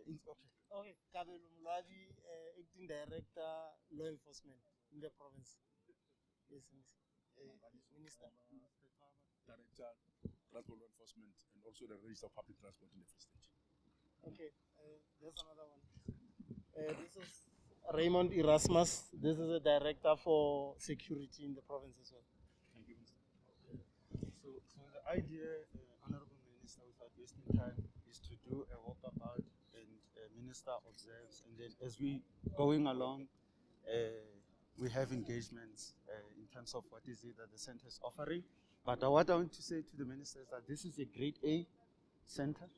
Okay, Kabelo Mulavi, Acting Director, Law Enforcement in the province. Yes, Minister. Director, Transport Law Enforcement, and also the Register of Public Transport in the Free State. Okay, there's another one. This is Raymond Erasmus. This is a Director for Security in the province as well. Thank you, Mr. So the idea, Honorable Minister, without wasting time, is to do a walkabout and Minister observes, and then as we going along, we have engagements in terms of what is it that the center is offering. But what I want to say to the Minister is that this is a grade A center,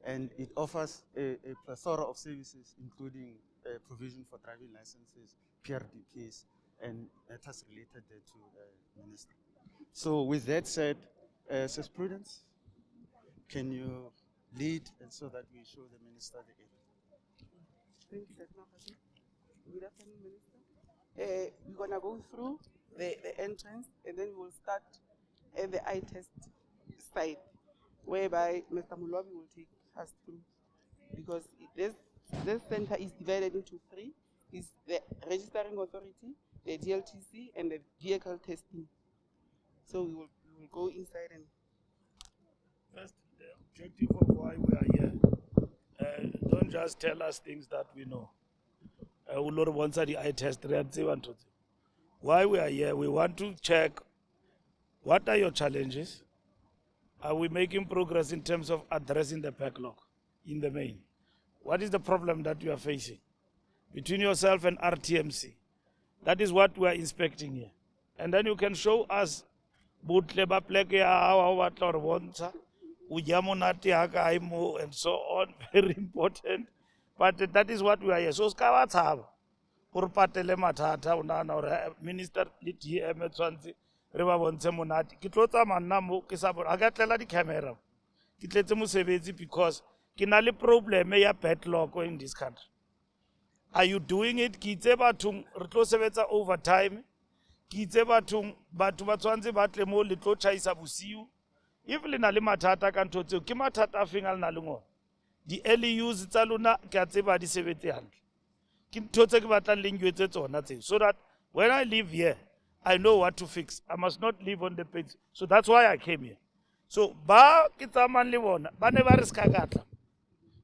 and it offers a plethora of services, including provision for driving licenses, PRDPs, and matters related to the Minister. So with that said, Sis Prudence, can you lead and so that we show the Minister the area? Thank you, Dr. Good afternoon, Minister. We're going to go through the entrance, and then we will start at the eye test side, whereby Mr. Mulavi will take us through. Because this center is divided into three. It's the registering authority, the DLTC, and the vehicle testing. So we will go inside and... First, the objective of why we are here. Don't just tell us things that we know. The eye test. Why we are here, we want to check what are your challenges. Are we making progress in terms of addressing the backlog in the main? What is the problem that you are facing between yourself and RTMC? That is what we are inspecting here. And then you can show us and so on, very important. But that is what we are here. So Minister because kinali problem ya backlog in this country. Are you doing it? Kitse bathong re tlo sebetsa overtime. Kitse bathong batho ba tshwantse ba tle mo le tlo chaisa bosiu. If le na le mathata ka ntho tseo ke mathata a feng a le na le ngona. Di LEUs tsa lona ke a tseba di sebetse hantle. Ke ntho tse ke batlang le njwetse tsona tseo, so that when I live here I know what to fix. I must not live on the page. So that's why I came here. So ba ke tsamayang le bona ba ne ba re ska katla.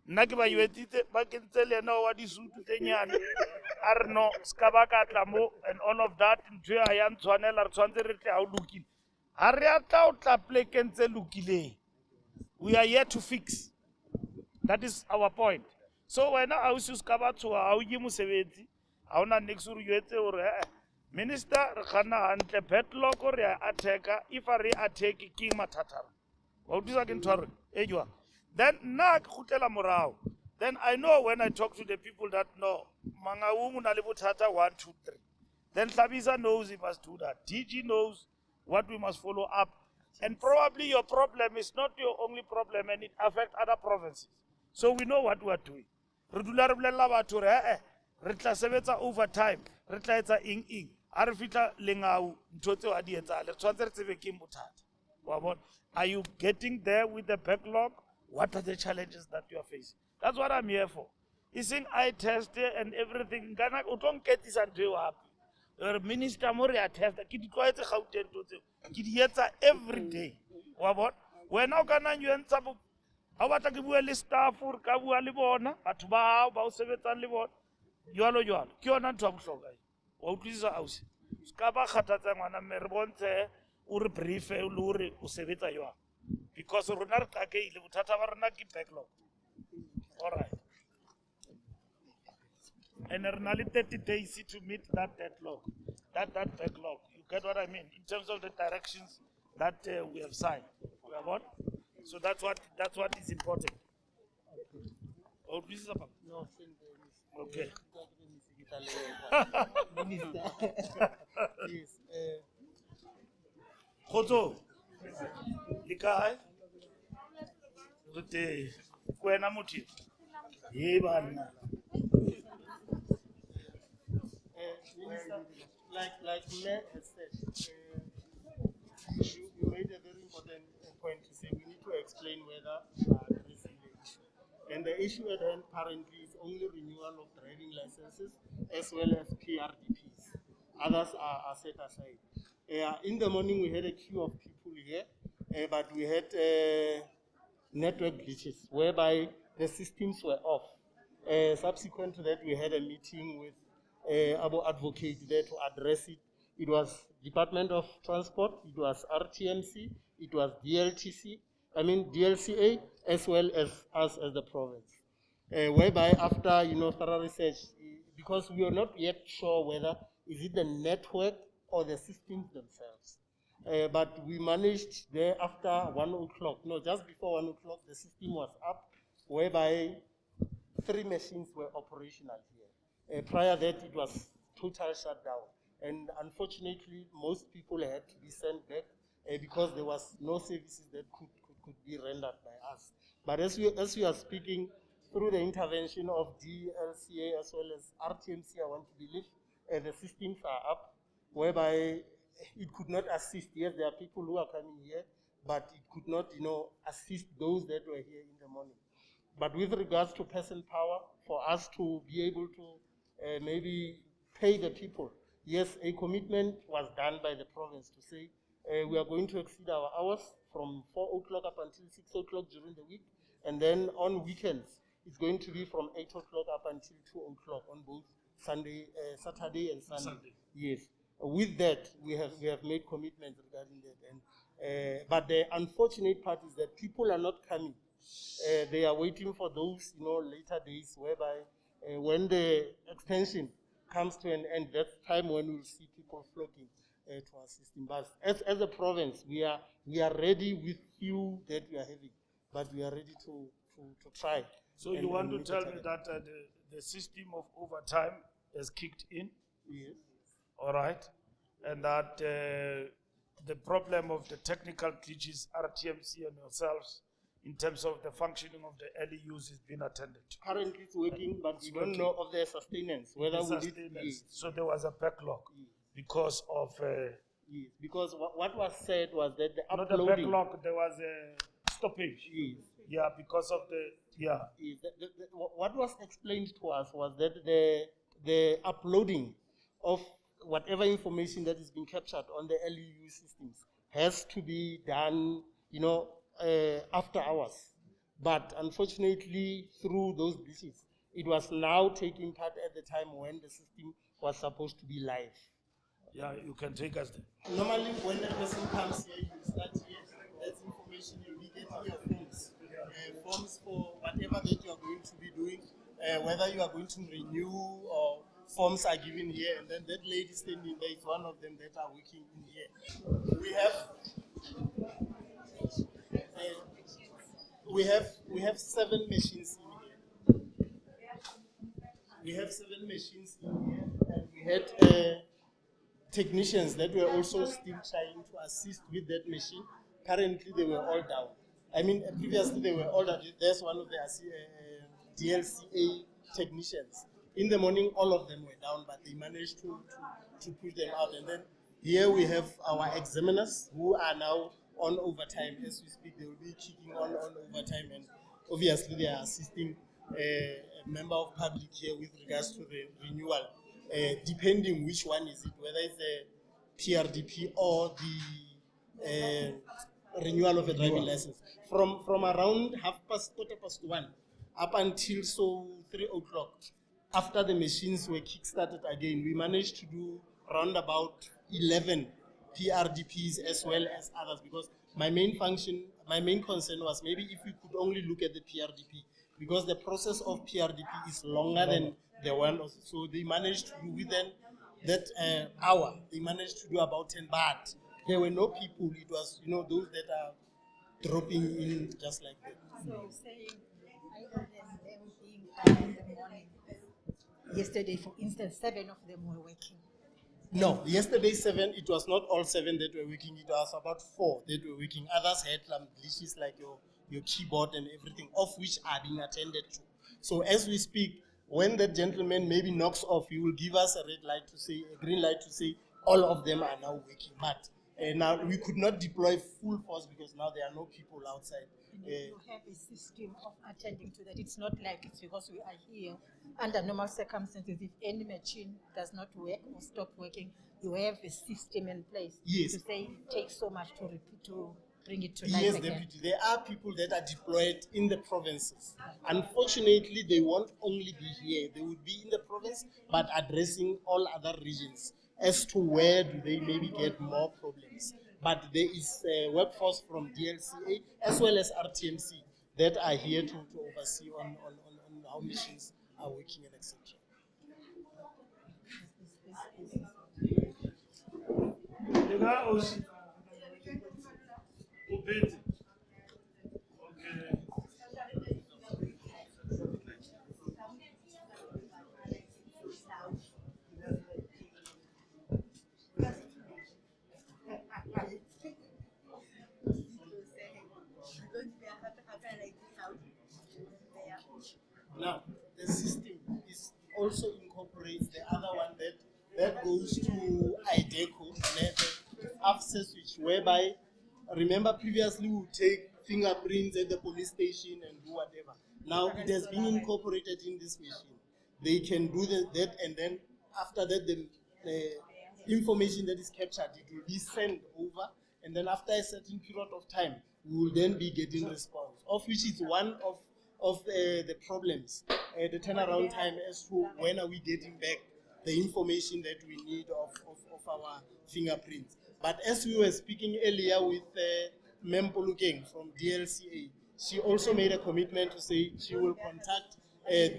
Nna ke ba yetsitse ba kentse le ena wa disutu tse nyane a re no ska ba katla mo and all of that ntwe a ya ntshwanela re tshwantse re tle a o lokile. Ha re a tla o tla pleke ntse lokileng. We are here to fix. That is our point. So when I was just about to how you must have it, I want to next or Minister Khana and the backlog or attacker if I attack King Matata. What is again to Ejua? Then Nak Hutela Morao. Then I know when I talk to the people that know Mangaung Nalibutata 1, 2, 3. Then Tabiza knows he must do that. DG knows what we must follow up. And probably your problem is not your only problem and it affects other provinces. So we know what we are doing. Retla sebetsa overtime, retla etsa ing. A re fitla Lengau ntho tseo a di etsale. Tshwantse re tsebe ke bothata. Are you getting there with the backlog? What are the challenges that you are facing? That's what I'm here for. Isn't eye test and everything? Gana utong ketisa ntho happy. Minister Mori a test ki di tlwaetse Gauteng ntho tseo. Ki di etsa every day. Wa bona? Wena o kana nyentsa bo ha batla ke bua le staff re ka bua le bona batho ba hao ba o sebetsang le bona. Jwalo ke yona ntho a bohlokwa wa utlwisisa ausi ska ba kgathatsa ngwana mme re bontshe o re brief le hore o sebetsa jwang because rona re tlakeile bothata ba rona ke backlog. All right, and re na le 30 days to meet that deadlock, that backlog. You get what I mean in terms of the directions that we have signed. We have what? So that's what is important. Oh, this is about. No, okay. Minister. Yes. Khoto. Likai. Rute. Kwena muthi. Ye bana. Like Mayor has said, you made a very important point to say we need to explain whether we are addressing the issue. And And the issue at hand currently is only renewal of driving licenses as well as PRDPs. Others are set aside. In the morning, we had a queue of people here, but we had network glitches whereby the systems were off. Subsequent to that, we had a meeting with our advocate there to address it. It was Department of Transport, it was RTMC, it was DLCA, as well as us as the province. Whereby after thorough research, because we are not yet sure whether is it the network or the systems themselves. But we managed there after 1 o'clock, no, just before 1 o'clock, the system was up, whereby 3 machines were operational here. Prior that, it was total shutdown. And unfortunately, most people had to be sent back because there was no services that could be rendered by us. But as we are speaking, through the intervention of DLCA as well as RTMC, I want to believe, the systems are up, whereby it could not assist. Yes, there are people who are coming here, but it could not, assist those that were here in the morning. But with regards to person power, for us to be able to maybe pay the people, yes, a commitment was done by the province to say we are going to exceed our hours from 4 o'clock up until 6 o'clock during the week, and then on weekends, it's going to be from 8 o'clock up until 2 o'clock on both Saturday and Sunday. Yes. With that, we have made commitments regarding that. And but the unfortunate part is that people are not coming. They are waiting for those, later days whereby when the extension comes to an end, that's time when we'll see people flocking to our system. But as a province, we are ready with few that we are having, but we are ready to try. So you want to tell me that the system of overtime has kicked in? Yes. All right. And that the problem of the technical glitches, RTMC and yourselves, in terms of the functioning of the LEUs has been attended to. Currently it's working, but we don't know of their sustenance, whether we did. So there was a backlog because of... yes, because what was said was that the not uploading... Not a backlog, there was a stoppage. Yes. Yeah, because of the... Yeah. Yes, what was explained to us was that the uploading of whatever information that is being captured on the LEU systems has to be done, after hours. But unfortunately, through those glitches, it was now taking part at the time when the system was supposed to be live. Yeah, you can take us there. Normally, when a person comes here, you start here, that's information you'll be getting your forms. Forms for whatever that you are going to be doing, whether you are going to renew or forms are given here, and then that lady standing there is one of them that are working in here. We have 7 machines in here. We have 7 machines in here, and we had technicians that were also still trying to assist with that machine. Currently, they were all down. I mean, previously they were all down. There's one of the DLCA technicians. In the morning, all of them were down, but they managed to push them out. And then here we have our examiners who are now on overtime. As we speak, they will be kicking on overtime, and obviously they are assisting a member of public here with regards to the renewal, depending which one is it, whether it's a PRDP or the renewal of a driving license. From around 1:15 up until 3 o'clock, after the machines were kick-started again, we managed to do around about 11 PRDPs as well as others, because my main concern was maybe if we could only look at the PRDP, because the process of PRDP is longer than the one. So they managed to do within that hour, they managed to do about 10, but there were no people. It was, those that are dropping in just like that. So you're saying either than them being done in the morning, yesterday, for instance, 7 of them were working. No, yesterday 7, it was not all 7 that were working, it was about 4 that were working. Others had some glitches like your keyboard and everything, of which are being attended to. So as we speak, when that gentleman maybe knocks off, he will give us a green light to say all of them are now working. But Now we could not deploy full force because now there are no people outside. You have a system of attending to that. It's not like it's because we are here under normal circumstances. If any machine does not work or stop working, you have a system in place Yes. to say it takes so much to bring it to life Yes, again. Deputy. There are people that are deployed in the provinces. Unfortunately, they won't only be here. They would be in the province, but addressing all other regions as to where do they maybe get more problems. But there is a workforce from DLCA as well as RTMC that are here to oversee on how machines are working and etc. Now, the system is also incorporates the other one that goes to IDECO, the after switch, whereby, remember previously we would take fingerprints at the police station and do whatever. Now it has been incorporated in this machine. They can do that, and then after that the information that is captured, it will be sent over, and then after a certain period of time, we will then be getting response, of which is one of the problems, the turnaround time as to when are we getting back the information that we need of our fingerprints. But as we were speaking earlier with Mbalula from DLCA, she also made a commitment to say she will contact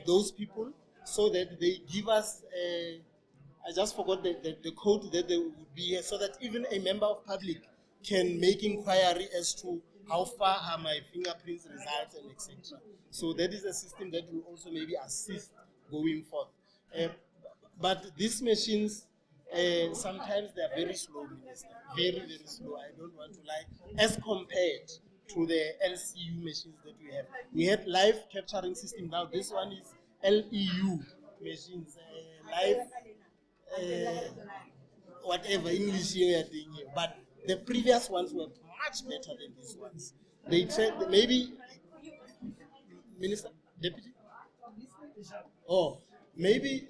those people so that they give us, I just forgot the code that they would be here, so that even a member of public can make inquiry as to how far are my fingerprints results and etc. So that is a system that will also maybe assist going forth. But these machines, sometimes they are very slow, Minister. Very, very slow. I don't want to lie. As compared to the LCU machines that we have. We had live capturing system. Now this one is LEU machines. Live, whatever English you are doing here. But the previous ones were much better than these ones. They said maybe, Minister, Deputy? Oh, maybe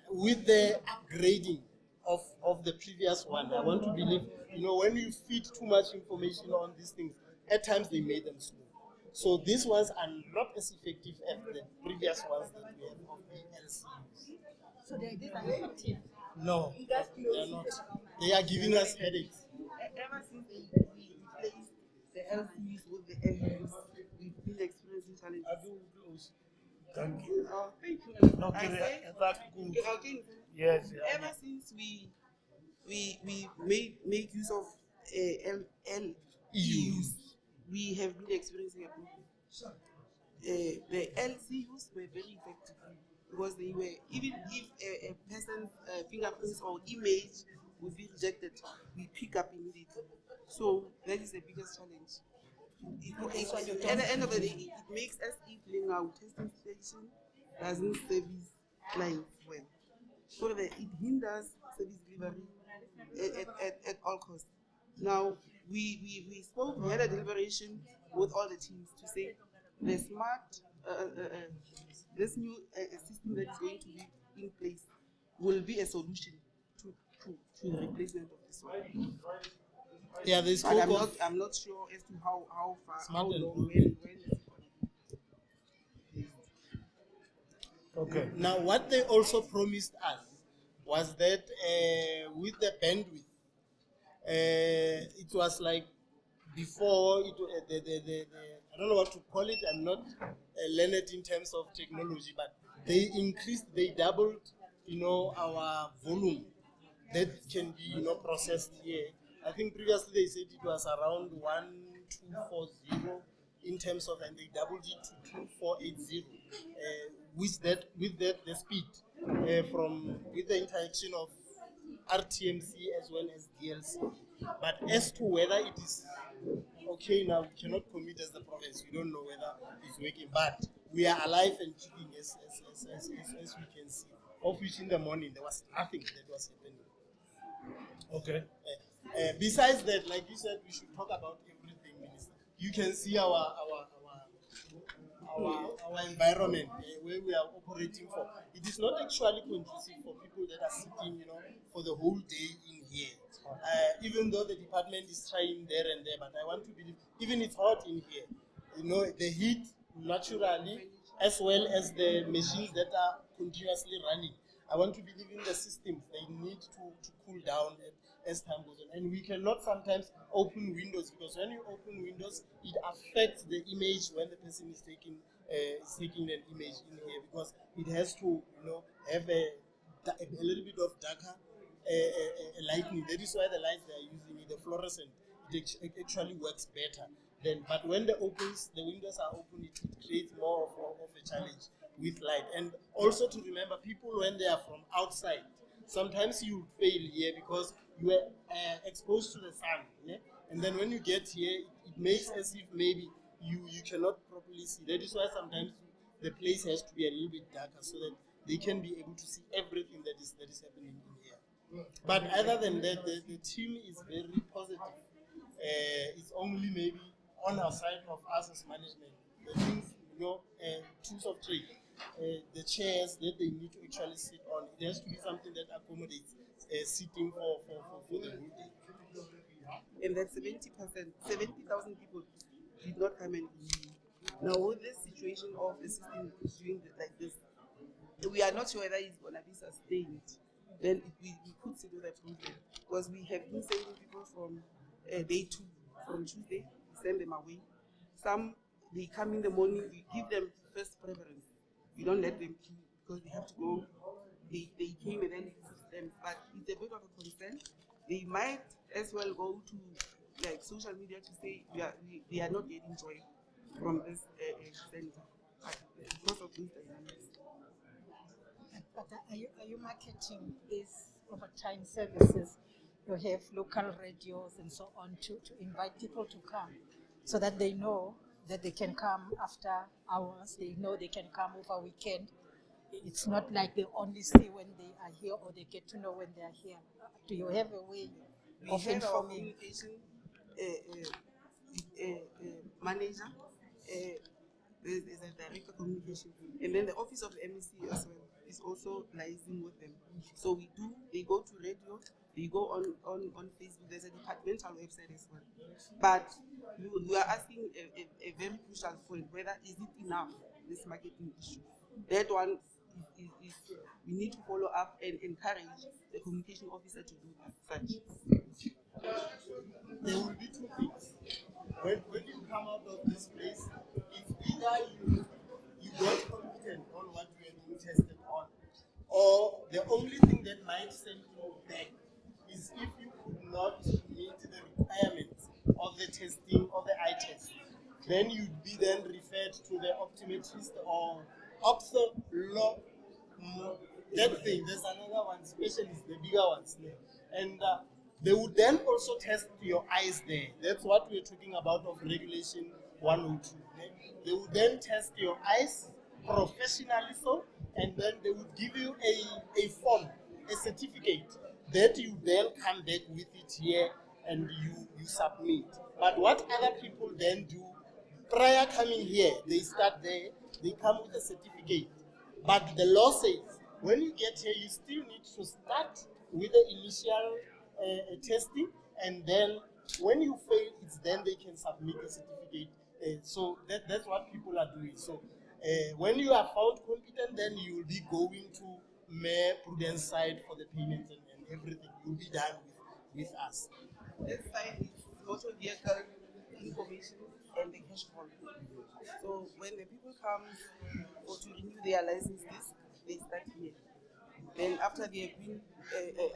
with the upgrading of the previous one, I want to believe, when you feed too much information on these things, at times they made them slow. So these ones are not as effective as the previous ones that we have of the LCUs. So these are effective. No, they are not. They are giving us headaches. Ever since we replaced the LCUs with the LUs, we've been experiencing challenges. Thank you. Oh, thank you. No, I say, that's good. okay, Yes. ever since we make use of LEUs, we have been experiencing a problem. The LCUs were very effective because they were, even if a person's fingerprints or image would be rejected, we pick up immediately. So that is the biggest challenge. At the end of the day, it makes us if Lengau testing station doesn't service clients well. So that it hinders service delivery at all costs. Now, we spoke, we had a deliberation with all the teams to say the smart, this new system that is going to be in place will be a solution to the replacement of this one. Yeah, they spoke I'm not sure as to how far, Smart how and long, proven. when is it going to be. Okay. Now, what they also promised us was that with the bandwidth, it was like before, I don't know what to call it, I'm not learned in terms of technology, but they doubled, our volume that can be, processed here. I think previously they said it was around 1240 in terms of, and they doubled it to 2480. With that the speed with the interaction of RTMC as well as DLC. But as to whether it is okay now, we cannot commit as the province. We don't know whether it's working, but we are alive and kicking as we can see. Of which in the morning there was nothing that was happening. Okay. Besides that, like you said, we should talk about everything, Minister. You can see our environment where we are operating for. It is not actually conducive for people that are sitting, for the whole day in here. Even though the department is trying there and there, but I want to believe, even it's hot in here, the heat naturally, as well as the machines that are continuously running. I want to believe in the systems. They need to cool down as time goes on. And we cannot sometimes open windows, because when you open windows, it affects the image when the person is taking an image in here, because it has to have a little bit of darker lighting. That is why the lights they are using, the fluorescent, it actually works better. But when the windows are open, it creates more of a challenge with light. And also to remember, people when they are from outside, sometimes you fail here because you are exposed to the sun. Yeah? And then when you get here, it makes as if maybe you cannot properly see. That is why sometimes the place has to be a little bit darker so that they can be able to see everything that is happening in here. But other than that, the team is very positive. It's only maybe on our side of us as management, the things, tools of trade, the chairs that they need to actually sit on. It has to be something that accommodates sitting for the whole day. And that 70,000 people did not come and now with this situation of the system doing like this, we are not sure whether it's going to be sustained. Then we could see the problem, because we have been sending people from day 2, from Tuesday, we send them away. Some, they come in the morning, we give them first preference. We don't let them queue because they have to go. They came and then we put them, but it's a bit of a concern. They might as well go to like social media to say we are not getting joy from this center because of these dynamics. But are you marketing these overtime services? You have local radios and so on to invite people to come, so that they know that they can come after hours, they know they can come over weekend. It's not like they only see when they are here, or they get to know when they are here. Do you have a way of We have our informing? communication manager, there's a director of communication, and then the office of the MEC as well is also liaising with them. So they go to radio, they go on Facebook, there's a departmental website as well. But we are asking a very crucial point, whether is it enough, this marketing issue. That one is we need to follow up and encourage the communication officer to do such. There will be two things. When you come out of this place, it's either you got competent on what you are being tested on, or the only thing that might send you back is if you could not meet the requirements of the testing of the eye test. Then you'd be then referred to the optometrist or ophthalmologist. That thing, there's another one, specialist, the bigger ones there. And they would then also test your eyes there. That's what we're talking about of Regulation 102. They would then test your eyes professionally so, and then they would give you a form, a certificate, that you then come back with it here and you submit. But what other people then do, prior coming here, they start there, they come with a certificate. But the law says, when you get here, you still need to start with the initial testing, and then when you fail, it's then they can submit the certificate. So that's what people are doing. So when you are found competent, then you will be going to Mayor Prudence side for the payments and everything. You will be done with us. This side is motor vehicle information and the cash hold. So when the people come or to renew their licenses, they start here. Then after they have been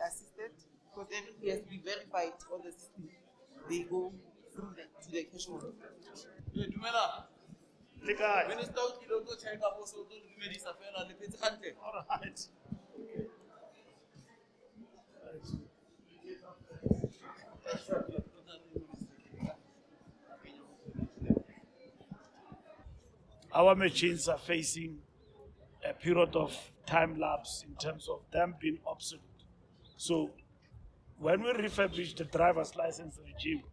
assisted, because everything has to be verified on the system, they go through to the cash hold. Minister, you don't go check up also to the Minister and the Pizza Hunter. All right. Our machines are facing a period of time lapse in terms of them being obsolete. So when we refurbished the driver's license regime,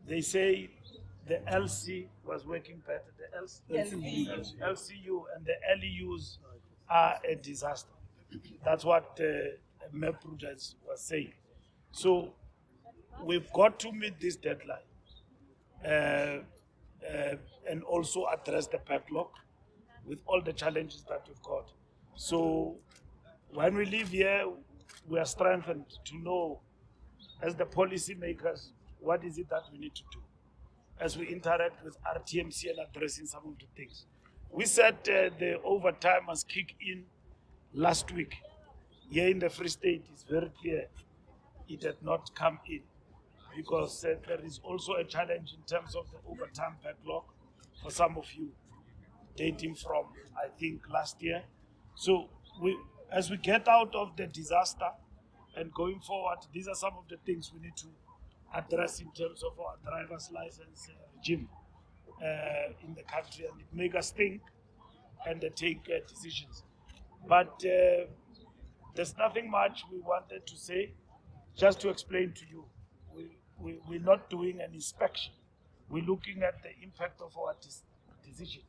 they say the LC was working better. The LCU and the LEUs are a disaster. That's what Mbalula was saying. So we've got to meet this deadline and also address the backlog with all the challenges that we've got. So when we leave here, we are strengthened to know, as the policy makers, what is it that we need to do as we interact with RTMC and addressing some of the things. We said the overtime must kick in last week. Here in the Free State, it's very clear it had not come in because there is also a challenge in terms of the overtime backlog for some of you, dating from, I think, last year. So as we get out of the disaster and going forward, these are some of the things we need to address in terms of our driver's license regime in the country, and it make us think and take decisions. But there's nothing much we wanted to say, just to explain to you. We're not doing an inspection. We're looking at the impact of our decisions.